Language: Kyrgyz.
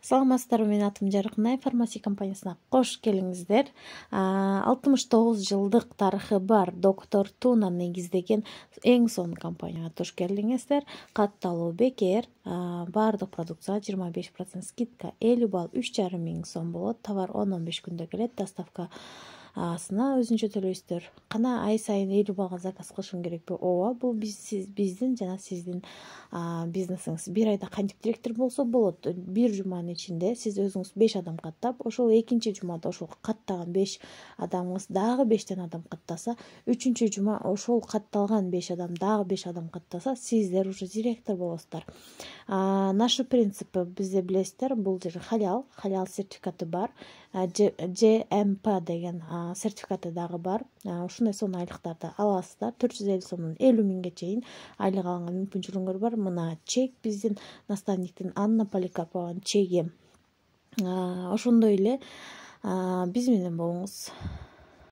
Саламатсыздарбы, менин атым Жарыкнай, фармасия компаниясына кош келиңиздер. 69 жылдык тарыхы бар доктор Туна негиздеген эң сонун компанияга туш келиңиздер. Катталуу бекер, баардык продукцияга 25% скидка, 50 балл 3,5 миң сом болот. Товар 10-15 күндө келет, доставка өзүнчө төлөйсүздөр. Кана ай сайын 50 балга заказ кылышым керекпи? Ооба, бул биздин жана сиздин бизнесиңиз. Bir айда кантип директор болсо болот. Bir жуманын ичинде сиз өзүңүз 5 адам каттап, ошол экинчи жумада ошол каттаган 5 адамыңыз дагы 5 адам каттаса, үчүнчү жума ошол катталган 5 адам дагы 5 адам каттаса, сиздер уже директор болосуздар. Нашы принципи бизде билесиздер, бул жер халал сертификаты бар. GMP деген сертификаты дагы бар. Ушундай сонун айлыктарды аласыздар. 450 сомдон 50 миңге чейин айлык алганга мүмкүнчүлүгүңөр бар. Мына чек биздин наставниктин Анна Поликарпованын чеги. Ошондой эле биз менен болуңуз.